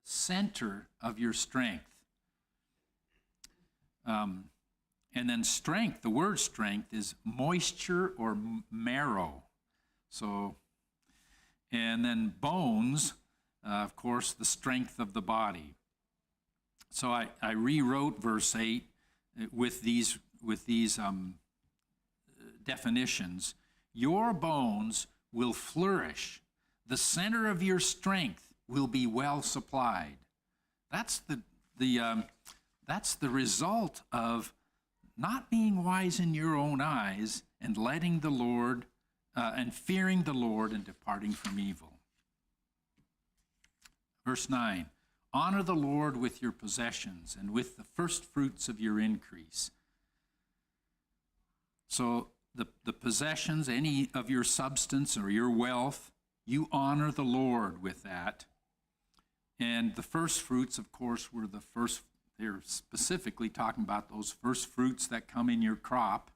center of your strength. And then strength, the word strength is moisture or marrow. So, and then bones, of course, the strength of the body. So I rewrote verse 8 with these definitions. Your bones will flourish. The center of your strength will be well supplied. That's the result of not being wise in your own eyes and letting the Lord and fearing the Lord and departing from evil. Verse 9, honor the Lord with your possessions and with the first fruits of your increase. So the possessions, any of your substance or your wealth, you honor the Lord with that. And the first fruits, of course, were they're specifically talking about those first fruits that come in your crop.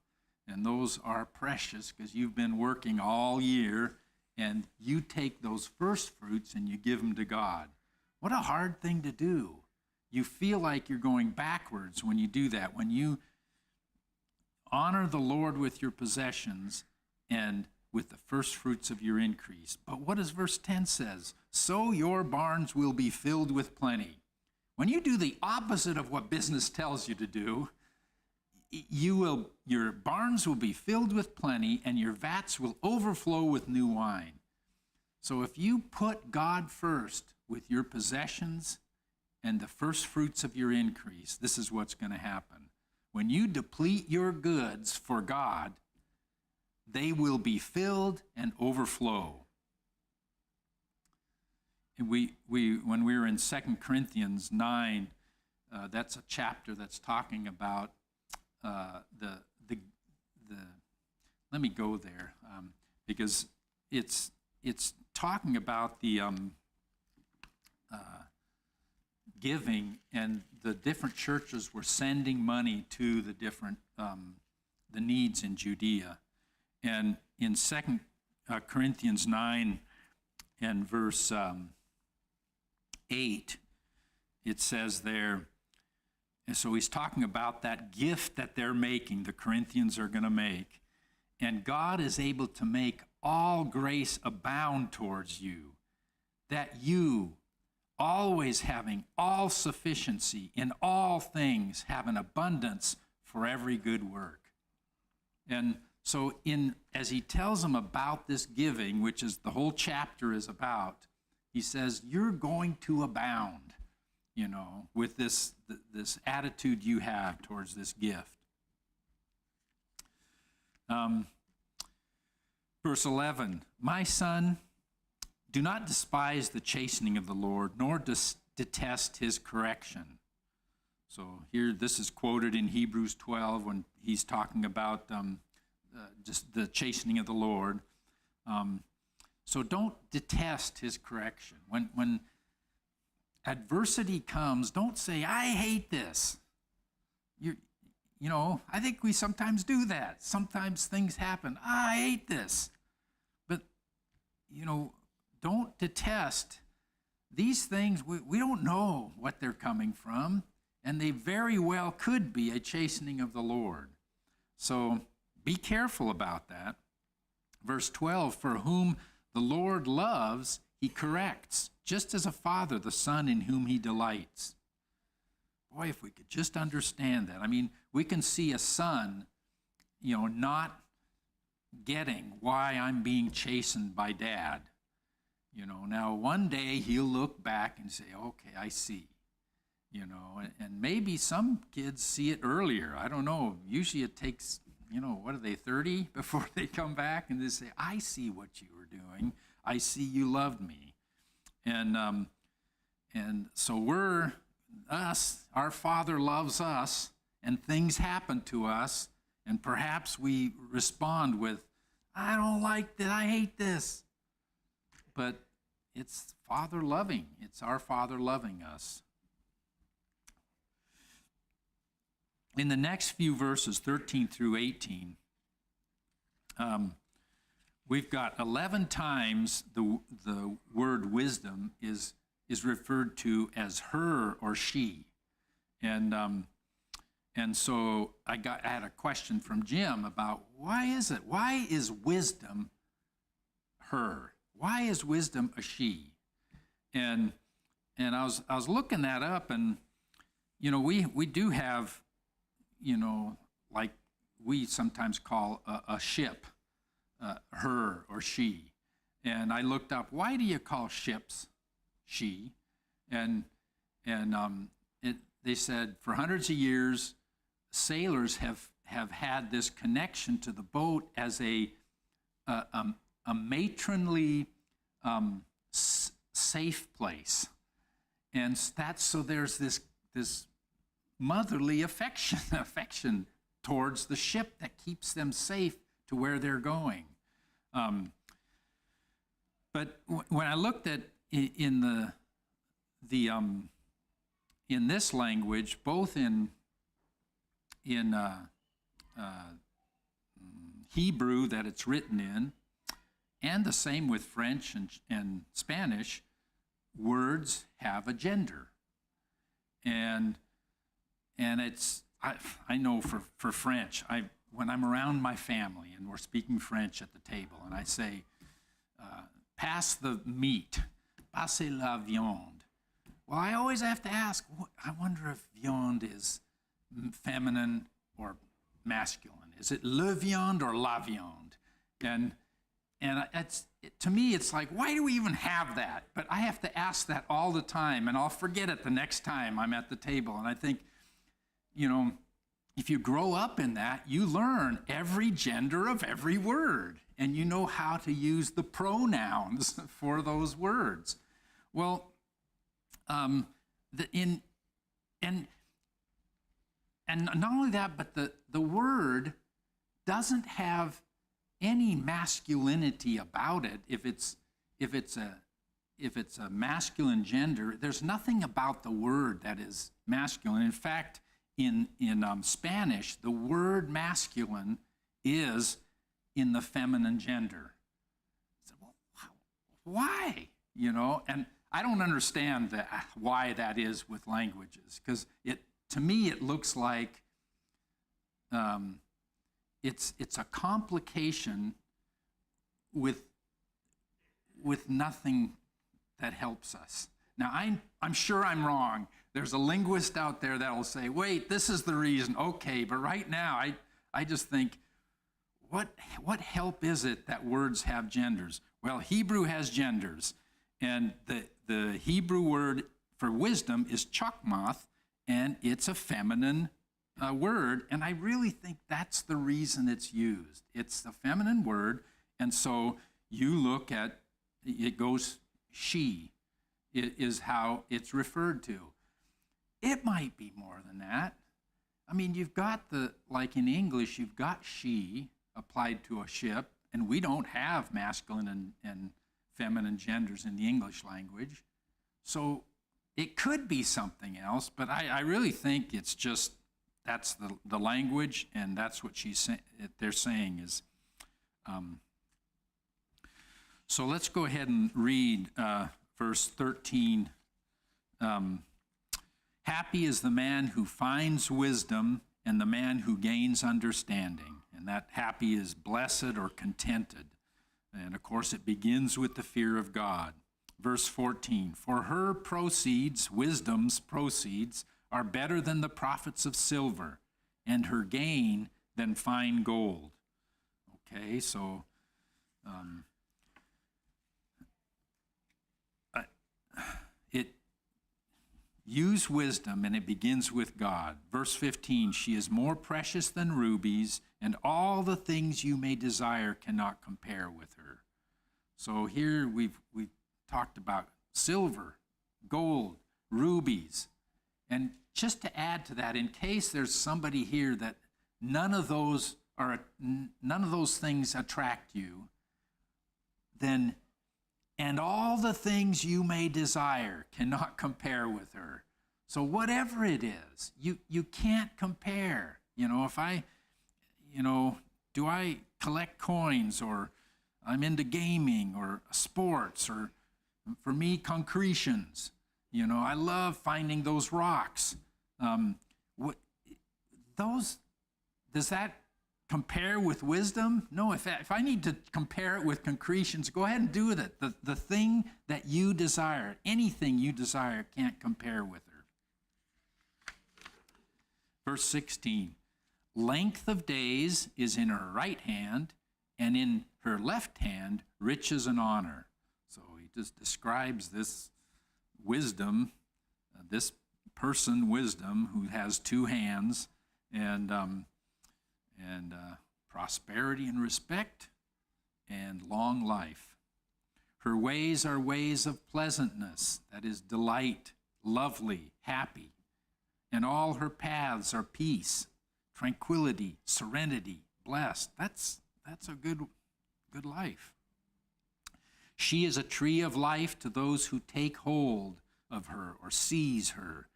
And those are precious because you've been working all year and you take those first fruits and you give them to God. What a hard thing to do. You feel like you're going backwards when you do that. When you honor the Lord with your possessions and with the first fruits of your increase. But what does verse 10 says? So your barns will be filled with plenty. When you do the opposite of what business tells you to do, your barns will be filled with plenty and your vats will overflow with new wine. So if you put God first with your possessions and the first fruits of your increase, this is what's going to happen. When you deplete your goods for God, they will be filled and overflow. And when we were in 2 Corinthians 9, that's a chapter that's talking about let me go there because it's talking about the giving, and the different churches were sending money to the different the needs in Judea. And in 2 Corinthians 9 and verse 8, it says there, and so he's talking about that gift that they're making, the Corinthians are going to make. And God is able to make all grace abound towards you, that you, always having all sufficiency in all things, have an abundance for every good work. And so as he tells them about this giving, which is the whole chapter is about, he says, you're going to abound, with this attitude you have towards this gift. Verse 11, my son, do not despise the chastening of the Lord, nor detest his correction. So here, this is quoted in Hebrews 12 when he's talking about just the chastening of the Lord. So don't detest his correction. When adversity comes, don't say, I hate this. I think we sometimes do that. Sometimes things happen. I hate this. But, don't detest. These things, we don't know what they're coming from, and they very well could be a chastening of the Lord. So be careful about that. Verse 12, for whom the Lord loves, he corrects, just as a father the son in whom he delights. Boy, if we could just understand that. I mean, we can see a son, not getting why I'm being chastened by dad. Now one day he'll look back and say, okay, I see. And maybe some kids see it earlier. I don't know. Usually it takes, what are they, 30 before they come back and they say, I see what you were doing. I see you loved me. And so our Father loves us, and things happen to us, and perhaps we respond with, I don't like that, I hate this. But it's Father loving. It's our Father loving us. In the next few verses, 13 through 18, we've got 11 times the word wisdom is is referred to as her or she. And so I had a question from Jim about why is it? Why is wisdom her? Why is wisdom a she? And I was looking that up, and we do have, like we sometimes call a ship her or she. And I looked up, why do you call ships she? And they said for hundreds of years, sailors have had this connection to the boat as a matronly safe place, and that's so there's this motherly affection towards the ship that keeps them safe to where they're going. But when I looked at in this language, both in Hebrew that it's written in, and the same with French and Spanish, words have a gender. And it's, I know for French, when I'm around my family and we're speaking French at the table, and I say, pass the meat, passez la viande. Well, I always have to ask, I wonder if viande is feminine or masculine. Is it le viande or la viande? And to me, it's like, why do we even have that? But I have to ask that all the time, and I'll forget it the next time I'm at the table. And I think, if you grow up in that, you learn every gender of every word, and you know how to use the pronouns for those words. Well, and not only that, but the word doesn't have any masculinity about it. If it's a masculine gender, there's nothing about the word that is masculine. In fact, in Spanish, the word masculine is in the feminine gender. So, well, why? And I don't understand why that is with languages, because to me it looks like it's a complication with nothing that helps us. Now, I'm sure I'm wrong. There's a linguist out there that will say, wait, this is the reason. Okay, but right now, I just think, what help is it that words have genders? Well, Hebrew has genders, and the Hebrew word for wisdom is chokmath, and it's a feminine word, and I really think that's the reason it's used. It's a feminine word, and so you look at, it goes she, is how it's referred to. It might be more than that. I mean, you've got like in English, you've got she applied to a ship, and we don't have masculine and feminine genders in the English language. So it could be something else, but I really think it's just, that's the language, and that's what they're saying is. So let's go ahead and read verse 13. Happy is the man who finds wisdom and the man who gains understanding. And that happy is blessed or contented. And of course, it begins with the fear of God. Verse 14, for her proceeds, wisdom's proceeds, are better than the profits of silver, and her gain than fine gold. Okay, so use wisdom, and it begins with God. Verse 15, she is more precious than rubies, and all the things you may desire cannot compare with her. So here we've talked about silver, gold, rubies. And just to add to that, in case there's somebody here that none of those things attract you, then and all the things you may desire cannot compare with her. So whatever it is, you can't compare. If do I collect coins, or I'm into gaming or sports, or for me, concretions. I love finding those rocks. What, does that compare with wisdom? No, if I need to compare it with concretions, go ahead and do it. The thing that you desire, anything you desire, can't compare with her. Verse 16, length of days is in her right hand, and in her left hand riches and honor. So he just describes this wisdom, this person, wisdom, who has two hands, and prosperity and respect and long life. Her ways are ways of pleasantness, that is delight, lovely, happy. And all her paths are peace, tranquility, serenity, blessed. That's a good life. She is a tree of life to those who take hold of her or seize her,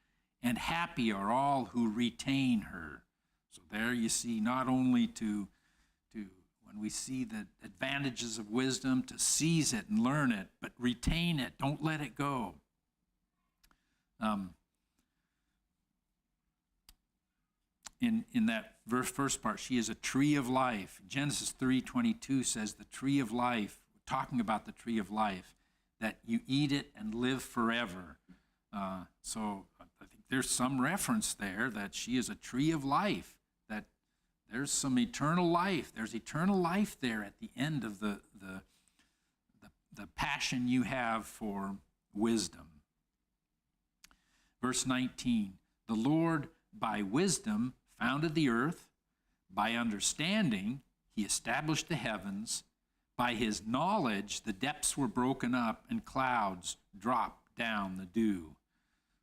and happy are all who retain her. So there you see, not only to when we see the advantages of wisdom, to seize it and learn it, but retain it. Don't let it go. In that first part, she is a tree of life. Genesis 3:22 says the tree of life, talking about the tree of life, that you eat it and live forever. So I think there's some reference there that she is a tree of life, that there's some eternal life. There's eternal life there at the end of the passion you have for wisdom. Verse 19, the Lord by wisdom founded the earth, by understanding he established the heavens, by his knowledge the depths were broken up and clouds dropped down the dew.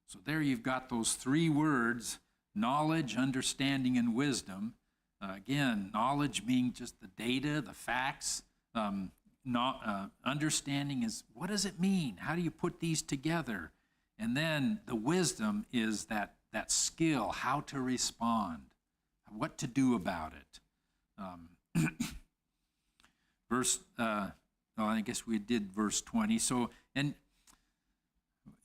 So there you've got those three words, knowledge, understanding, and wisdom. Again, knowledge being just the data, the facts. Understanding is, what does it mean? How do you put these together? And then the wisdom is that skill, how to respond, what to do about it. I guess we did verse 20. So, and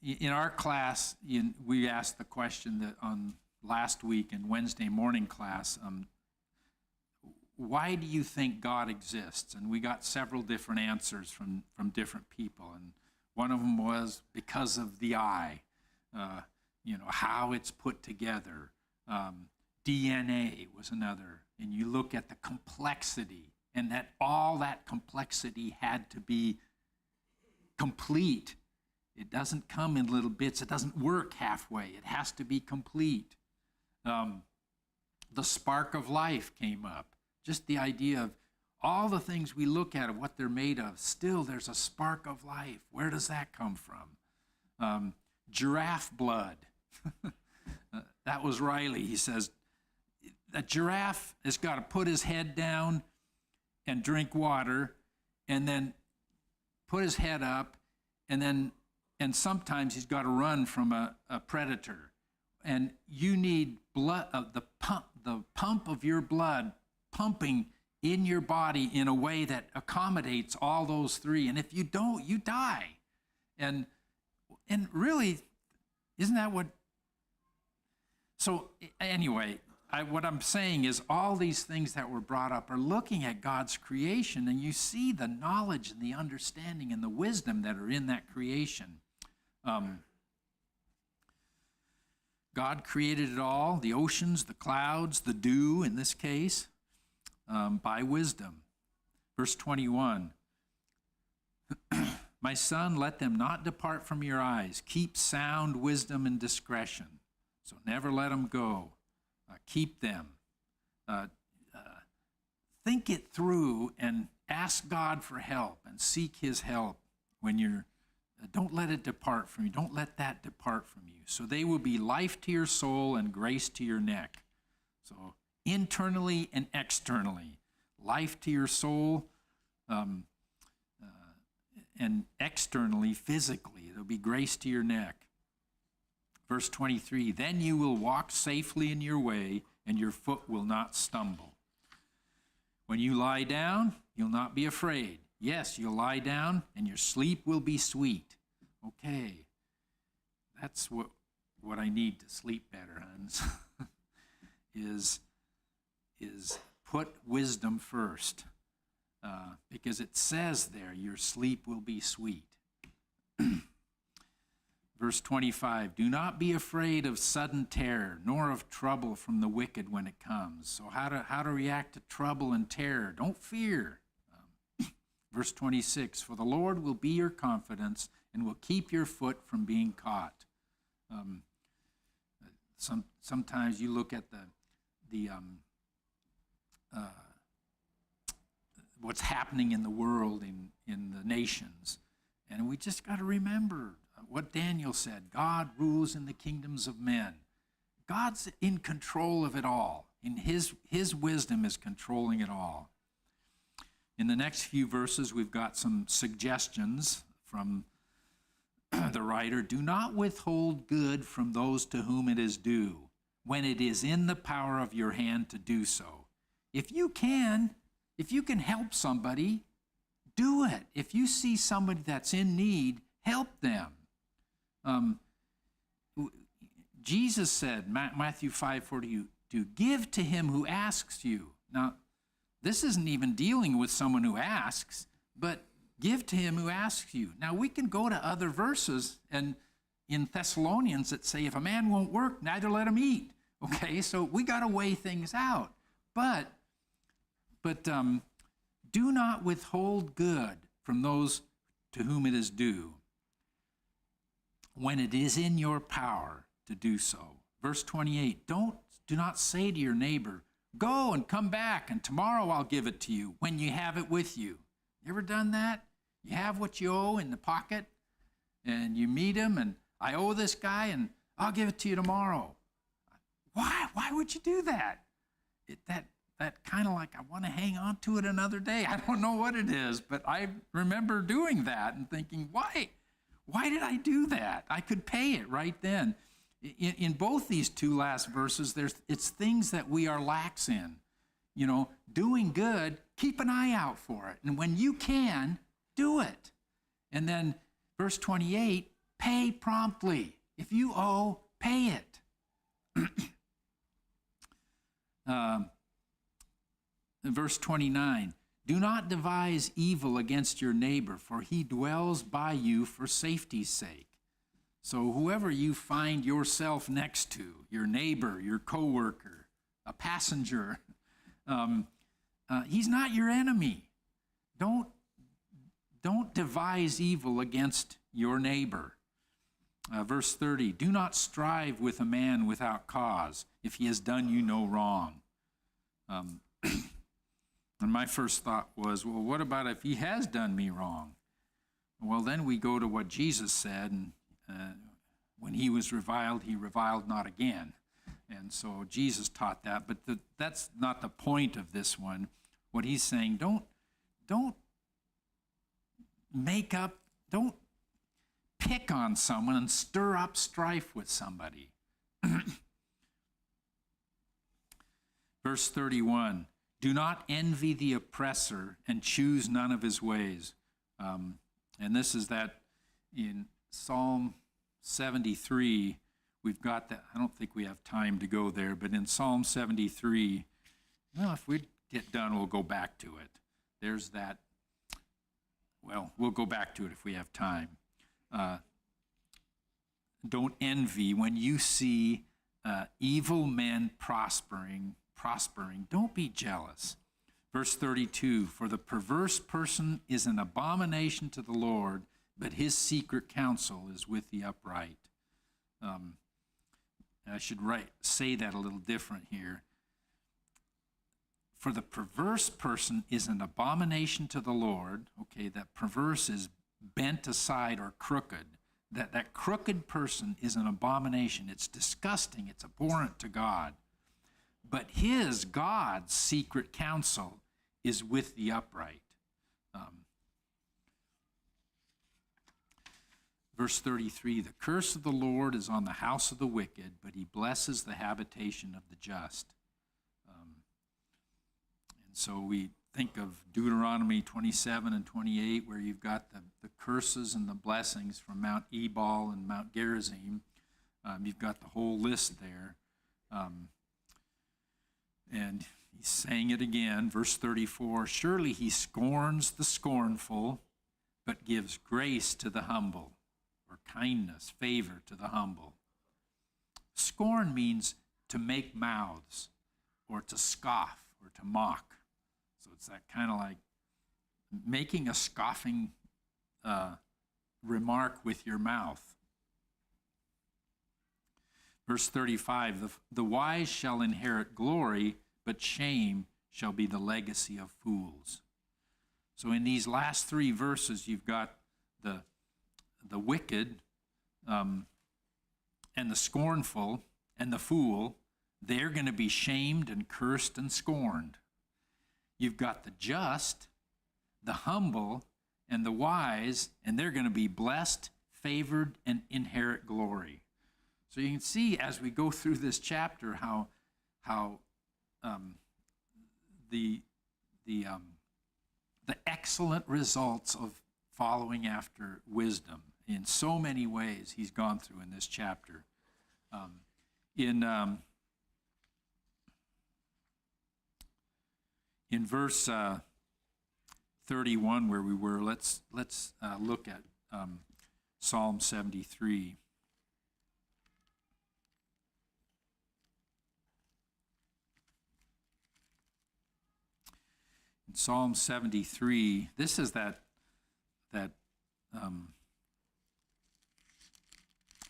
in our class, we asked the question that on last week in Wednesday morning class, why do you think God exists? And we got several different answers from different people. And one of them was because of the eye, how it's put together. DNA was another. And you look at the complexity, and that all that complexity had to be complete. It doesn't come in little bits. It doesn't work halfway. It has to be complete. The spark of life came up. Just the idea of all the things we look at, of what they're made of, still there's a spark of life. Where does that come from? Giraffe blood. That was Riley. He says, a giraffe has got to put his head down and drink water, and then put his head up, and sometimes he's got to run from a predator. And you need blood, the pump of your blood pumping in your body in a way that accommodates all those three. And if you don't, you die. And really, isn't that what? So anyway, what I'm saying is all these things that were brought up are looking at God's creation, and you see the knowledge and the understanding and the wisdom that are in that creation. God created it all, the oceans, the clouds, the dew in this case, by wisdom. Verse 21, my son, let them not depart from your eyes. Keep sound wisdom and discretion. So never let them go. Keep them. Think it through and ask God for help and seek his help when you're, don't let it depart from you. Don't let that depart from you. So they will be life to your soul and grace to your neck. So internally and externally, life to your soul, and externally, physically, there'll be grace to your neck. Verse 23, then you will walk safely in your way, and your foot will not stumble. When you lie down, you'll not be afraid. Yes, you'll lie down, and your sleep will be sweet. Okay. that's what I need to sleep better, Hans, is put wisdom first, because it says there, your sleep will be sweet. Verse 25, do not be afraid of sudden terror, nor of trouble from the wicked when it comes. So how to react to trouble and terror? Don't fear. Verse 26, for the Lord will be your confidence and will keep your foot from being caught. Sometimes you look at what's happening in the world, in the nations, and we just got to remember what Daniel said, God rules in the kingdoms of men. God's in control of it all. In his wisdom is controlling it all. In the next few verses, we've got some suggestions from the writer. Do not withhold good from those to whom it is due, when it is in the power of your hand to do so. If you can help somebody, do it. If you see somebody that's in need, help them. Jesus said, Matthew 5:42, give to him who asks you. Now, this isn't even dealing with someone who asks, but give to him who asks you. Now, we can go to other verses and in Thessalonians that say, if a man won't work, neither let him eat. Okay, so we got to weigh things out. But do not withhold good from those to whom it is due, when it is in your power to do so. Verse 28, do not say to your neighbor, go and come back, and tomorrow I'll give it to you, when you have it with you. You ever done that? You have what you owe in the pocket, and you meet him, and I owe this guy, and I'll give it to you tomorrow. Why? Why would you do that? That kind of like, I want to hang on to it another day. I don't know what it is, but I remember doing that and thinking, why? Why did I do that? I could pay it right then. In both these two last verses, it's things that we are lax in. You know, doing good, keep an eye out for it. And when you can, do it. And then verse 28, pay promptly. If you owe, pay it. Verse 29, do not devise evil against your neighbor, for he dwells by you for safety's sake. So whoever you find yourself next to, your neighbor, your coworker, a passenger, he's not your enemy. Don't devise evil against your neighbor. Verse 30, do not strive with a man without cause, if he has done you no wrong. And my first thought was, well, what about if he has done me wrong? Well, then we go to what Jesus said, and when he was reviled, he reviled not again. And so Jesus taught that, but that's not the point of this one. What he's saying, don't pick on someone and stir up strife with somebody. Verse 31, do not envy the oppressor and choose none of his ways. And this is that in Psalm 73, we've got that. I don't think we have time to go there, but in Psalm 73, well, if we get done, we'll go back to it. There's that. Well, we'll go back to it if we have time. Don't envy when you see evil men prospering. Don't be jealous. Verse 32, for the perverse person is an abomination to the Lord, but his secret counsel is with the upright. I should say that a little different here. For the perverse person is an abomination to the Lord. Okay, that perverse is bent aside or crooked. That crooked person is an abomination. It's disgusting. It's abhorrent to God. But God's secret counsel is with the upright. Verse 33, the curse of the Lord is on the house of the wicked, but he blesses the habitation of the just. And so we think of Deuteronomy 27 and 28, where you've got the curses and the blessings from Mount Ebal and Mount Gerizim. You've got the whole list there. And he's saying it again, verse 34, surely he scorns the scornful, but gives grace to the humble, or kindness, favor to the humble. Scorn means to make mouths, or to scoff, or to mock. So it's that kind of like making a scoffing remark with your mouth. Verse 35, the wise shall inherit glory, but shame shall be the legacy of fools. So in these last three verses, you've got the wicked and the scornful and the fool. They're going to be shamed and cursed and scorned. You've got the just, the humble, and the wise, and they're going to be blessed, favored, and inherit glory. So you can see as we go through this chapter how the excellent results of following after wisdom in so many ways he's gone through in this chapter. In verse 31, where we were, let's look at Psalm 73. In Psalm 73, this is that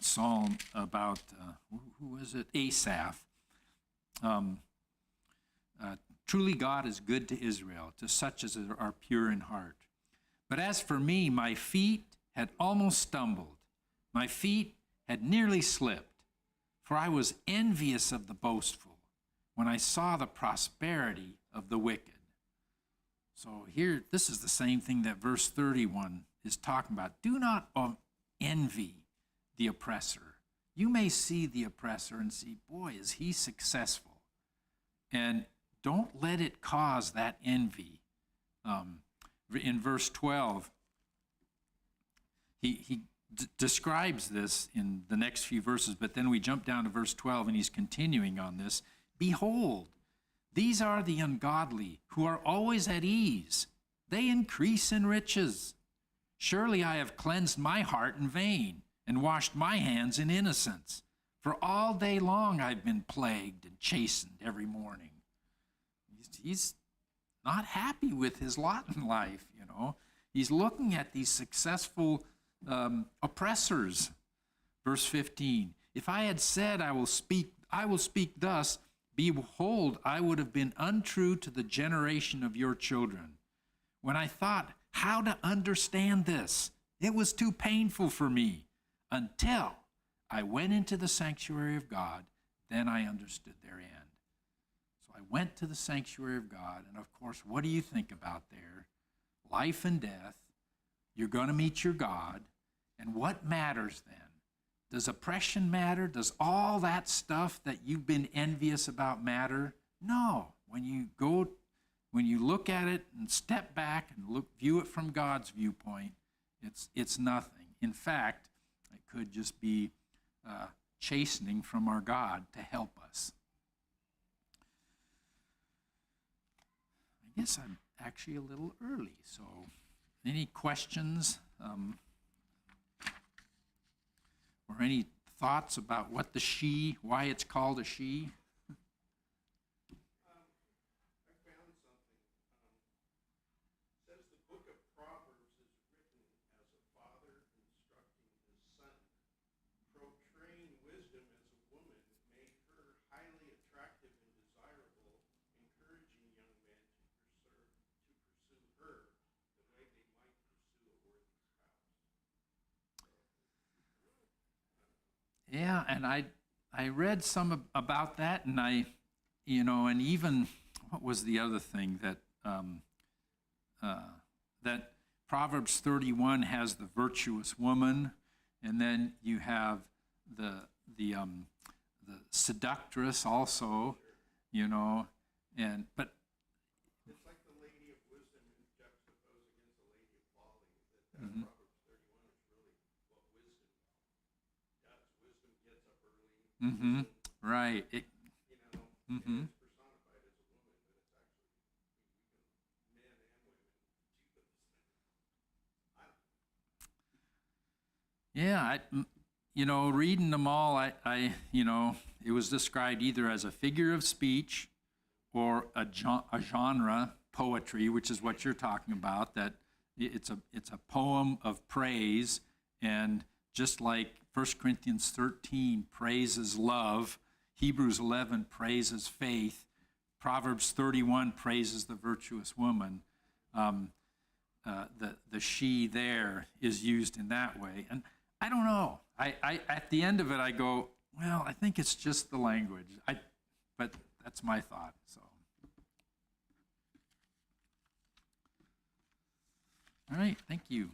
psalm about, who was it? Asaph. Truly God is good to Israel, to such as are pure in heart. But as for me, my feet had almost stumbled. My feet had nearly slipped, for I was envious of the boastful when I saw the prosperity of the wicked. So here, this is the same thing that verse 31 is talking about. Do not envy the oppressor. You may see the oppressor and see, boy, is he successful. And don't let it cause that envy. In verse 12, he describes this in the next few verses, but then we jump down to verse 12, and he's continuing on this. Behold, these are the ungodly who are always at ease. They increase in riches. Surely I have cleansed my heart in vain and washed my hands in innocence. For all day long I've been plagued and chastened every morning. He's not happy with his lot in life, you know. He's looking at these successful oppressors. Verse 15, if I had said I will speak thus, behold, I would have been untrue to the generation of your children. When I thought how to understand this, it was too painful for me until I went into the sanctuary of God. Then I understood their end. So I went to the sanctuary of God, and of course, what do you think about there? Life and death. You're going to meet your God. And what matters then? Does oppression matter? Does all that stuff that you've been envious about matter? No. When you look at it and step back and view it from God's viewpoint, it's nothing. In fact, it could just be chastening from our God to help us. I guess I'm actually a little early, so any questions or any thoughts about why it's called a she? I found something. It says the book of Proverbs is written as a father instructing his son. Portraying wisdom as a woman made her highly attractive and desirable, encouraging young men to pursue her the way they might pursue a worthy spouse. Yeah, and I read some about that, and and even what was the other thing that that Proverbs 31 has the virtuous woman, and then you have the seductress also, but It's like the Lady of Proverbs 31 is really what wisdom, God's wisdom gets up early. Mm-hmm. Right. And it's personified as a woman, but it's actually men and women do those things. Yeah, reading them all, it was described either as a figure of speech or a genre, poetry, which is what you're talking about, that it's a poem of praise, and just like 1 Corinthians 13 praises love, Hebrews 11 praises faith, Proverbs 31 praises the virtuous woman. The she there is used in that way. And I don't know. I at the end of it, I go, well, I think it's just the language. But that's my thought. So, all right, thank you.